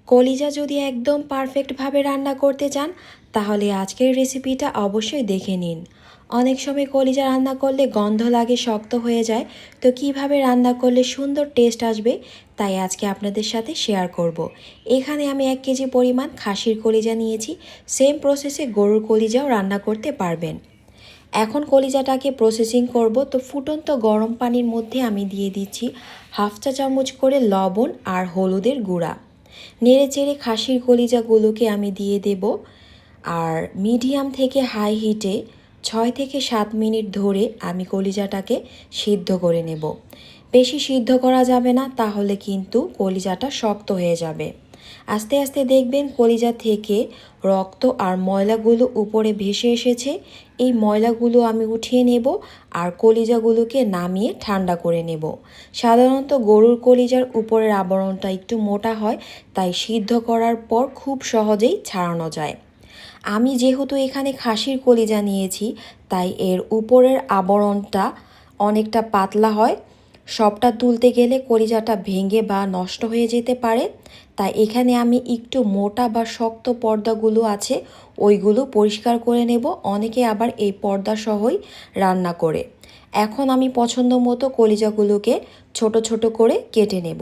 কলিজা যদি একদম পারফেক্টভাবে রান্না করতে চান তাহলে আজকের রেসিপিটা অবশ্যই দেখে নিন। অনেক সময় কলিজা রান্না করলে গন্ধ লাগে, শক্ত হয়ে যায়। তো কিভাবে রান্না করলে সুন্দর টেস্ট আসবে তাই আজকে আপনাদের সাথে শেয়ার করব। এখানে আমি 1 কেজি পরিমাণ খাসির কলিজা নিয়েছি। সেম প্রসেসে গরুর কলিজাও রান্না করতে পারবেন। এখন কলিজাটাকে প্রসেসিং করব। তো ফুটন্ত গরম পানির মধ্যে আমি দিয়ে দিচ্ছি 1/2 চা চামচ করে লবণ আর হলুদের গুঁড়া। নেড়ে চেড়ে খাসির কলিজাগুলোকে আমি দিয়ে দেব। আর মিডিয়াম থেকে হাই হিটে 6 থেকে 7 মিনিট ধরে আমি কলিজাটাকে সিদ্ধ করে নেব। বেশি সিদ্ধ করা যাবে না, তাহলে কিন্তু কলিজাটা শক্ত হয়ে যাবে। আস্তে আস্তে দেখবেন কলিজা থেকে রক্ত আর ময়লাগুলো উপরে ভেসে এসেছে। এই ময়লাগুলো আমি উঠিয়ে নেব আর কলিজাগুলোকে নামিয়ে ঠান্ডা করে নেব। সাধারণত গরুর কলিজার উপরের আবরণটা একটু মোটা হয়, তাই সিদ্ধ করার পর খুব সহজেই ছাড়ানো যায়। আমি যেহেতু এখানে খাসির কলিজা নিয়েছি, তাই এর উপরের আবরণটা অনেকটা পাতলা হয়। সবটা তুলতে গেলে কলিজাটা ভেঙে বা নষ্ট হয়ে যেতে পারে। তাই এখানে আমি একটু মোটা বা শক্ত পর্দাগুলো আছে ওইগুলো পরিষ্কার করে নেব। অনেকে আবার এই পর্দা সহই রান্না করে। এখন আমি পছন্দ মতো কলিজাগুলোকে ছোট ছোট করে কেটে নেব।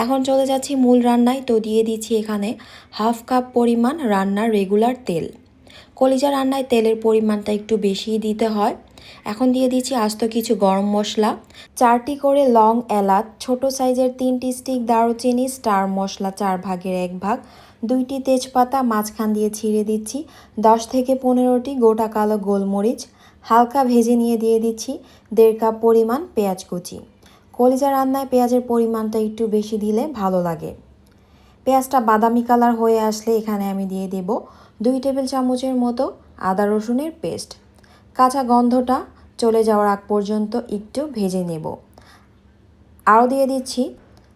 এখন চলে যাচ্ছি মূল রান্নায়। তো দিয়ে দিচ্ছি এখানে 1/2 কাপ পরিমাণ রান্নার রেগুলার তেল। কলিজা রান্নায় তেলের পরিমাণটা একটু বেশিই দিতে হয়। এখন দিয়ে দিচ্ছি আস্ত কিছু গরম মশলা, 4টি করে লং এলাচ, ছোট সাইজের 3টি স্টিক দারুচিনি, স্টার মশলা 4 ভাগের 1 ভাগ, 2টি তেজপাতা মাঝখান দিয়ে ছিঁড়ে দিচ্ছি, 10 থেকে 15টি গোটা কালো গোলমরিচ হালকা ভেজে নিয়ে দিয়ে দিচ্ছি 1.5 কাপ পরিমাণ পেঁয়াজ কুচি। কলিজা রান্নায় পেঁয়াজের পরিমাণটা একটু বেশি দিলে ভালো লাগে। পেঁয়াজটা বাদামি কালার হয়ে আসলে এখানে আমি দিয়ে দেব 2 টেবিল চামচের মতো আদা রসুনের পেস্ট। কাঁচা গন্ধটা চলে যাওয়ার আগ পর্যন্ত একটু ভেজে নেব। আরও দিয়ে দিচ্ছি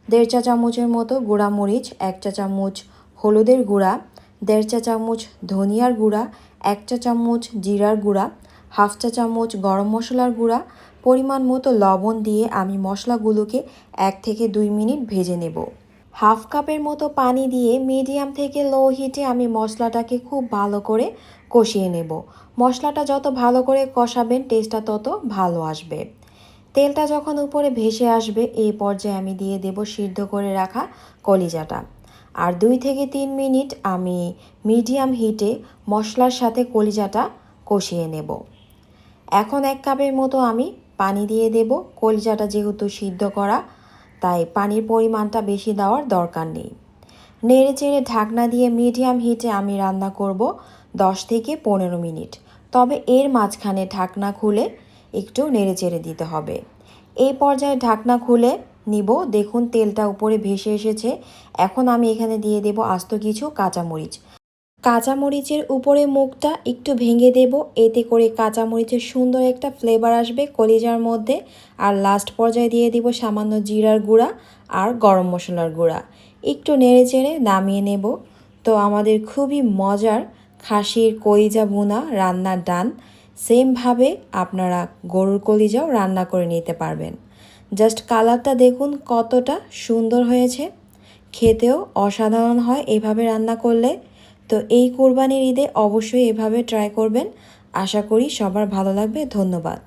1.5 চা চামচের মতো গুঁড়া মরিচ, 1 চা চামচ হলুদের গুঁড়া, 1.5 চা চামচ ধনিয়ার গুঁড়া, 1 চা চামচ জিরার গুঁড়া, 1/2 চা চামচ গরম মশলার গুঁড়া, পরিমাণ মতো লবণ দিয়ে আমি মশলাগুলোকে 1 থেকে 2 মিনিট ভেজে নেব। 1/2 কাপের মতো পানি দিয়ে মিডিয়াম থেকে লো হিটে আমি মশলাটাকে খুব ভালো করে কষিয়ে নেব। মশলাটা যত ভালো করে কষাবেন টেস্টটা তত ভালো আসবে। তেলটা যখন উপরে ভেসে আসবে এই পর্যায়ে আমি দিয়ে দেব সিদ্ধ করে রাখা কলিজাটা। আর 2 থেকে 3 মিনিট আমি মিডিয়াম হিটে মশলার সাথে কলিজাটা কষিয়ে নেব। এখন 1 কাপের মতো আমি পানি দিয়ে দেব। কলিজাটা যেহেতু সিদ্ধ করা, তাই পানির পরিমাণটা বেশি দেওয়ার দরকার নেই। নেড়ে চেড়ে ঢাকনা দিয়ে মিডিয়াম হিটে আমি রান্না করব 10 থেকে 15 মিনিট। তবে এর মাঝখানে ঢাকনা খুলে একটু নেড়ে চেড়ে দিতে হবে। এই পর্যায়ে ঢাকনা খুলে নিব। দেখুন তেলটা উপরে ভেসে এসেছে। এখন আমি এখানে দিয়ে দেব আস্ত কিছু কাঁচামরিচ। কাঁচামরিচের উপরে মুখটা একটু ভেঙে দেব, এতে করে কাঁচামরিচের সুন্দর একটা ফ্লেভার আসবে কলিজার মধ্যে। আর লাস্ট পর্যায়ে দিয়ে দিব সামান্য জিরার গুঁড়া আর গরম মশলার গুঁড়া। একটু নেড়ে চেড়ে নামিয়ে নেব। তো আমাদের খুবই মজার খাসির কলিজা ভুনা রান্না ডান। সেমভাবে আপনারা গরুর কলিজাও রান্না করে নিতে পারবেন। জাস্ট কালারটা দেখুন কতটা সুন্দর হয়েছে। খেতেও অসাধারণ হয় এভাবে রান্না করলে। তো এই কোরবানির ঈদে অবশ্যই এভাবে ট্রাই করবেন। আশা করি সবার ভালো লাগবে। ধন্যবাদ।